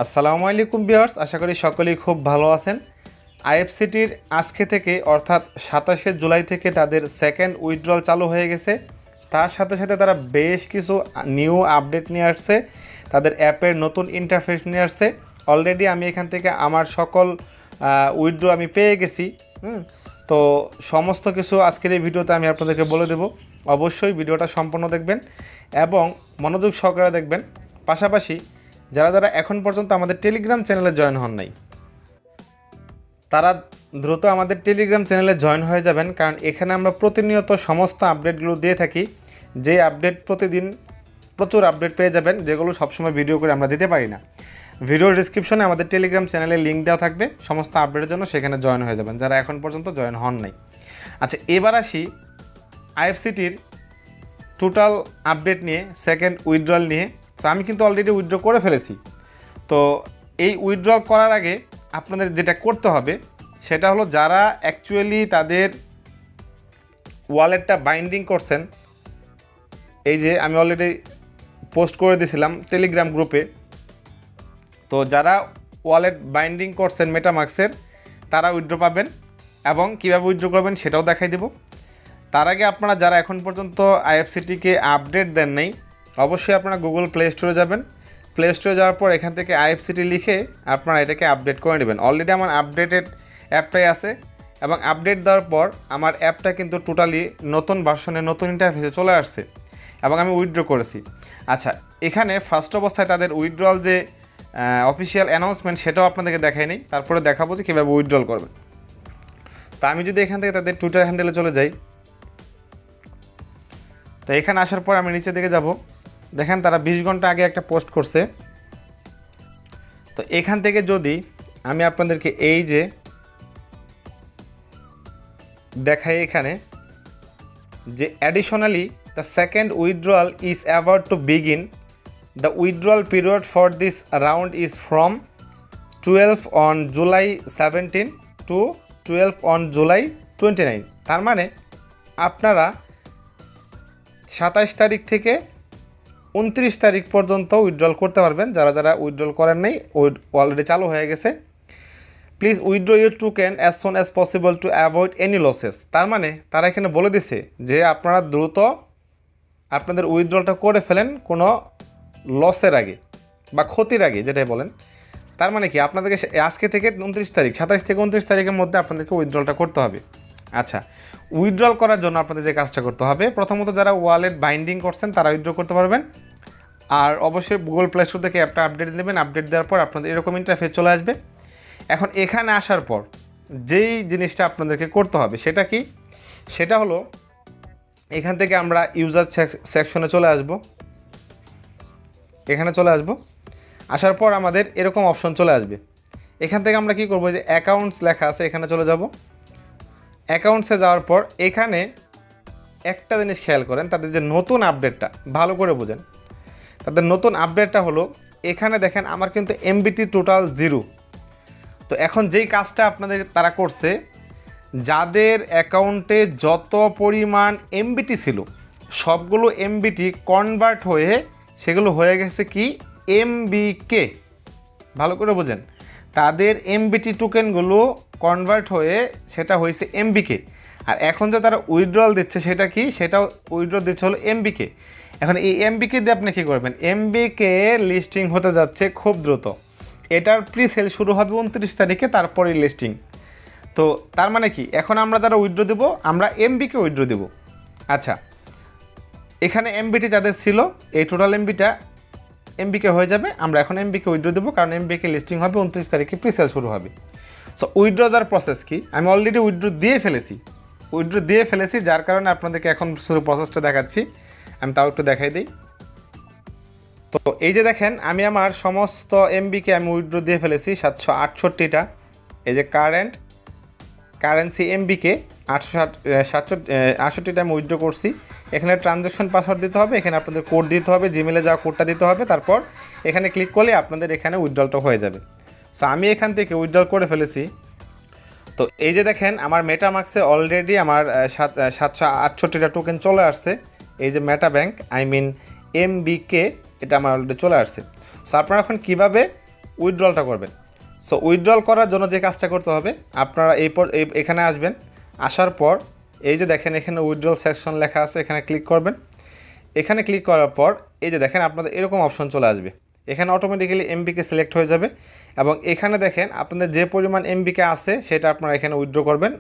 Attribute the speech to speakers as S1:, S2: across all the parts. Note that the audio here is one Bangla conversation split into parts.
S1: আসসালামু আলাইকুম ভিউয়ার্স, আশা করি সকলেই খুব ভালো আছেন। আইএফসিটির আজকে থেকে অর্থাৎ 27শে জুলাই থেকে তাদের সেকেন্ড উইথড্রল চালু হয়ে গেছে। তার সাথে সাথে তারা বেশ কিছু নিউ আপডেট নিয়ে আসছে, তাদের অ্যাপের নতুন ইন্টারফেস নিয়ে আসছে। অলরেডি আমি এখান থেকে আমার সকল উইথড্র আমি পেয়ে গেছি। তো সমস্ত কিছু আজকের এই ভিডিওতে আমি আপনাদেরকে বলে দেব। অবশ্যই ভিডিওটা সম্পূর্ণ দেখবেন এবং মনোযোগ সহকারে দেখবেন। পাশাপাশি যারা যারা এখন পর্যন্ত আমাদের টেলিগ্রাম চ্যানেলে জয়েন হন নাই, তারা দ্রুত আমাদের টেলিগ্রাম চ্যানেলে জয়েন হয়ে যাবেন, কারণ এখানে আমরা প্রতিনিয়ত সমস্ত আপডেটগুলো দিয়ে থাকি। যে আপডেট প্রতিদিন প্রচুর আপডেট পেয়ে যাবেন, যেগুলো সবসময় ভিডিও করে আমরা দিতে পারি না। ভিডিওর ডিসক্রিপশনে আমাদের টেলিগ্রাম চ্যানেলের লিঙ্ক দেওয়া থাকবে সমস্ত আপডেটের জন্য, সেখানে জয়েন হয়ে যাবেন যারা এখন পর্যন্ত জয়েন হন নাই। আচ্ছা, এবার আসি আইএফসিটির টোটাল আপডেট নিয়ে, সেকেন্ড উইথড্রল নিয়ে। সো আমি কিন্তু অলরেডি উইথড্র করে ফেলেছি। তো এই উইথড্র করার আগে আপনাদের যেটা করতে হবে সেটা হলো, যারা অ্যাকচুয়ালি তাদের ওয়ালেটটা বাইন্ডিং করছেন, এই যে আমি অলরেডি পোস্ট করে দিয়েছিলাম টেলিগ্রাম গ্রুপে। তো যারা ওয়ালেট বাইন্ডিং করছেন মেটামাক্সের, তারা উইথড্র পাবেন এবং কীভাবে উইথড্র করবেন সেটাও দেখাই দেব। তার আগে আপনারা যারা এখন পর্যন্ত আইএফসিটিকে আপডেট দেন নাই, অবশ্যই আপনারা গুগল প্লে স্টোরে যাবেন। প্লে স্টোরে যাওয়ার পর এখান থেকে আইএফসিটি লিখে আপনারা এটাকে আপডেট করে নেবেন। অলরেডি আমার আপডেটেড অ্যাপটাই আছে এবং আপডেট দেওয়ার পর আমার অ্যাপটা কিন্তু টোটালি নতুন ভার্সনে, নতুন ইন্টারফেসে চলে আসছে এবং আমি উইথড্র করেছি। আচ্ছা, এখানে ফার্স্ট অবস্থায় তাদের উইথড্রল যে অফিসিয়াল অ্যানাউন্সমেন্ট সেটাও আপনাদেরকে দেখাই নেই, তারপরে দেখাবো যে কীভাবে উইথড্রল করবেন। তো আমি যদি এখান থেকে তাদের টুইটার হ্যান্ডেলে চলে যাই, তো এখানে আসার পর আমি নিচে দিকে যাব। দেখেন তারা 20 ঘন্টা আগে একটা পোস্ট করছে। তো এখান থেকে যদি আমি আপনাদেরকে এই যে দেখাই, এখানে যে additionally the second withdrawal is about to begin, the withdrawal period for this round is from 12 on July 17 to 12 on July 29। তার মানে আপনারা 27 তারিখ থেকে 29 তারিখ পর্যন্ত উইথড্রল করতে পারবেন। যারা যারা উইথড্রল করেন নাই, অলরেডি চালু হয়ে গেছে। Please withdraw your token as soon as possible to avoid any losses. তার মানে তারা এখানে বলে দিছে যে আপনারা দ্রুত আপনাদের উইথড্রলটা করে ফেলেন কোনো লসের আগে বা ক্ষতির আগে, যেটাই বলেন। তার মানে কি, আপনাদেরকে আজকে থেকে 29 তারিখ, 27 থেকে 29 তারিখের মধ্যে আপনাদেরকে উইথড্রলটা করতে হবে। আচ্ছা, উইথড্রল করার জন্য আপনাদের যে কাজটা করতে হবে, প্রথমত যারা ওয়ালেট বাইন্ডিং করছেন তারা উইথড্র করতে পারবেন। আর অবশ্যই গুগল প্লে স্টোর থেকে অ্যাপটা আপডেট দেবেন। আপডেট দেওয়ার পর আপনাদের এরকম ইন্টারফেস চলে আসবে। এখন এখানে আসার পর যেই জিনিসটা আপনাদেরকে করতে হবে সেটা কি, সেটা হলো এখান থেকে আমরা ইউজার সেকশনে চলে আসব। এখানে চলে আসব, আসার পর আমাদের এরকম অপশন চলে আসবে। এখান থেকে আমরা কি করব, যে অ্যাকাউন্টস লেখা আছে এখানে চলে যাব। অ্যাকাউন্টসে যাওয়ার পর এখানে একটা জিনিস খেয়াল করেন, তাদের যে নতুন আপডেটটা ভালো করে বোঝেন। তাদের নতুন আপডেটটা হলো, এখানে দেখেন আমার কিন্তু এমবিটি টোটাল 0। তো এখন যেই কাজটা আপনাদের তারা করছে, যাদের অ্যাকাউন্টে যত পরিমাণ এমবিটি ছিল সবগুলো এমবিটি কনভার্ট হয়ে সেগুলো হয়ে গেছে কি এমবিকে। ভালো করে বোঝেন, তাদের এমবিটি টোকেনগুলো কনভার্ট হয়ে সেটা হয়েছে এমবিকে। আর এখন যে তারা উইথড্রল দিচ্ছে সেটা কি, সেটাও উইথড্রল দিচ্ছে হলো এমবিকে। এখন এই এমবিকে দিয়ে আপনি কী করবেন, এমবিকে লিস্টিং হতে যাচ্ছে খুব দ্রুত। এটার প্রি সেল শুরু হবে 29 তারিখে, তারপরেই লিস্টিং। তো তার মানে কি, এখন আমরা যারা উইথড্র দেবো আমরা এমবিকে উইথড্র দেবো। আচ্ছা, এখানে এমবিটি যাদের ছিল এই টোটাল এমবিটা এমবিকে হয়ে যাবে। আমরা এখন এমবিকে উইথড্র দেবো, কারণ এমবিকে লিস্টিং হবে 29 তারিখে, প্রি সেল শুরু হবে। সো উইথড্র দেওয়ার প্রসেস কি, আমি অলরেডি উইথড্র দিয়ে ফেলেছি, যার কারণে আপনাদেরকে এখন শুরু প্রসেসটা দেখাচ্ছি। আমি তাও একটু দেখাই দিই। তো এই যে দেখেন, আমি আমার সমস্ত এমবিকে আমি উইথড্র দিয়ে ফেলেছি 768টা। এই যে কারেন্সি এমবিকে 868টা আমি উইথড্র করছি। এখানে ট্রানজ্যাকশন পাসওয়ার্ড দিতে হবে, এখানে আপনাদের কোড দিতে হবে, জিমেলে যাওয়া কোডটা দিতে হবে, তারপর এখানে ক্লিক করলে আপনাদের এখানে উইথড্রলটা হয়ে যাবে। সো আমি এখান থেকে উইথড্রল করে ফেলেছি। তো এই যে দেখেন, আমার মেটামাক্সে অলরেডি আমার 768টা টোকেন চলে আসছে। এই যে মেটা ব্যাংক, আই মিন এমবিকে, এটা আমার অলরেডি চলে আসছে। সো আপনারা এখন কীভাবে উইথড্রলটা করবেন। সো উইথড্রল করার জন্য যে কাজটা করতে হবে, আপনারা এখানে আসবেন, আসার পর এই যে দেখেন এখানে উইথড্রল সেকশন লেখা আছে, এখানে ক্লিক করবেন। এখানে ক্লিক করার পর এই যে দেখেন আপনাদের এরকম অপশন চলে আসবে, এখানে অটোমেটিক্যালি এমবিকে সিলেক্ট হয়ে যাবে এবং এখানে দেখেন আপনাদের যে পরিমাণ এমবিকে আছে সেটা আপনারা এখানে উইথড্র করবেন।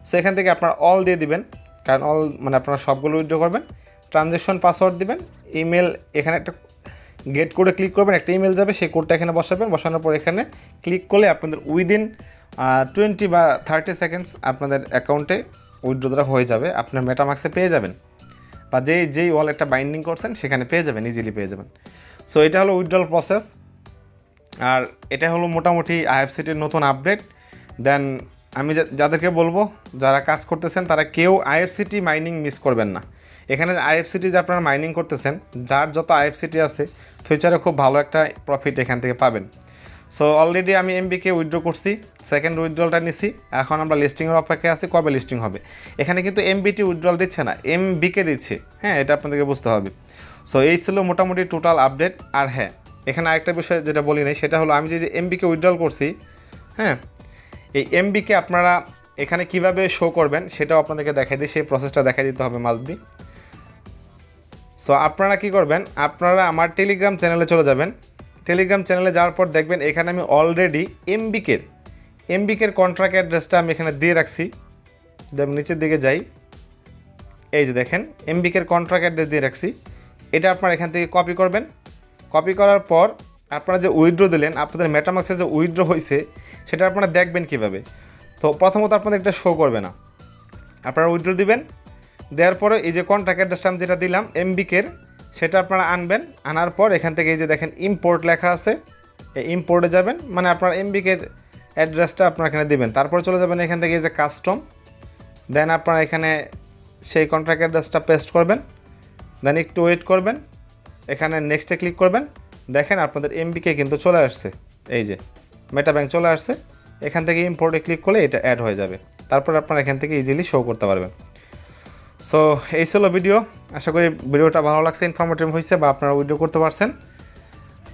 S1: সো এখান থেকে আপনারা অল দিয়ে দিবেন, কারণ অল মানে আপনারা সবগুলো উইথড্র করবেন। ট্রানজ্যাকশন পাসওয়ার্ড দিবেন, ইমেল এখানে একটা গেট কোডে ক্লিক করবেন, একটা ইমেল যাবে, সেই কোডটা এখানে বসাবেন। বসানোর পর এখানে ক্লিক করলে আপনাদের উইদিন 20 বা 30 সেকেন্ডস আপনাদের অ্যাকাউন্টে উইথড্র হয়ে যাবে, আপনার মেটামাক্সে পেয়ে যাবেন বা যেই ওয়ালেটটা বাইন্ডিং করছেন সেখানে পেয়ে যাবেন, ইজিলি পেয়ে যাবেন। সো এটা হলো উইথড্রল প্রসেস, আর এটা হলো মোটামুটি আইএফসিটির নতুন আপডেট। দেন আমি যাদেরকে বলবো যারা কাজ করতেছেন তারা কেউ আইএফসিটি মাইনিং মিস করবেন না। এখানে আইএফসিটি যে আপনারা মাইনিং করতেছেন, যার যত আইএফসিটি আছে ফিউচারে খুব ভালো একটা প্রফিট এখান থেকে পাবেন। সো অলরেডি আমি এমবিকে উইথড্র করছি, সেকেন্ড উইথড্রলটা নিছি, এখন আমরা লিস্টিংয়ের অপেক্ষায় আছি কবে লিস্টিং হবে। এখানে কিন্তু এমবিটি উইথড্রল দিচ্ছে না, এমবিকে দিচ্ছে, হ্যাঁ এটা আপনাদেরকে বুঝতে হবে। সো এই ছিল মোটামুটি টোটাল আপডেট। আর হ্যাঁ, এখানে আরেকটা বিষয় যেটা বলি নাই সেটা হলো আমি যে এমবিকে উইথড্রল করছি, হ্যাঁ এই এমবিকে আপনারা এখানে কিভাবে শো করবেন সেটাও আপনাদেরকে দেখাই দিই, সেই প্রসেসটা দেখাই দিতে হবে মাস্ট বি। সো আপনারা কি করবেন, আপনারা আমার টেলিগ্রাম চ্যানেলে চলে যাবেন। টেলিগ্রাম চ্যানেলে যাওয়ার পর দেখবেন এখানে আমি অলরেডি এমবিকের কন্ট্রাক্ট অ্যাড্রেসটা আমি এখানে দিয়ে রাখছি। দেন নিচের দিকে যাই, এই যে দেখেন এমবিকের কন্ট্রাক্ট অ্যাড্রেস দিয়ে রাখছি। এটা আপনারা এখান থেকে কপি করবেন। কপি করার পর আপনারা যে উইথড্র দিলেন, আপনাদের মেটামাক্সে যে উইথড্র হয়েছে সেটা আপনারা দেখবেন কিভাবে। তো প্রথমত আপনাদের এটা শো করবে না, আপনারা উইথড্র দিবেন, দেওয়ার পরে এই যে কন্ট্রাক্ট অ্যাড্রেসটা আমি যেটা দিলাম এমবিকের, সেটা আপনারা আনবেন। আনার পর এখান থেকে এই যে দেখেন ইম্পোর্ট লেখা আছে, এই ইম্পোর্টে যাবেন, মানে আপনার এমবিকের অ্যাড্রেসটা আপনারা এখানে দিবেন। তারপর চলে যাবেন এখান থেকে এই যে কাস্টম, দেন আপনারা এখানে সেই কন্ট্রাক্ট অ্যাড্রেসটা পেস্ট করবেন, দেন একটু ওয়েট করবেন, এখানে নেক্সটে ক্লিক করবেন। দেখেন আপনাদের এমবিকে কিন্তু চলে আসছে, এই যে মেটা ব্যাংক চলে আসছে। এখান থেকে ইম্পোর্টে ক্লিক করলে এটা অ্যাড হয়ে যাবে, তারপর আপনারা এখান থেকে ইজিলি শো করতে পারবেন। সো এই ছিল ভিডিও, আশা করি ভিডিওটা ভালো লাগছে, ইনফরমেটিভ হয়েছে বা আপনারা উইডিও করতে পারছেন।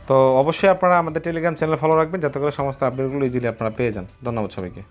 S1: তো অবশ্যই আপনারা আমাদের টেলিগ্রাম চ্যানেল ফলো রাখবেন যাতে করে সমস্ত আপডেটগুলো ইজিলি আপনারা পেয়ে যান। ধন্যবাদ সবাইকে।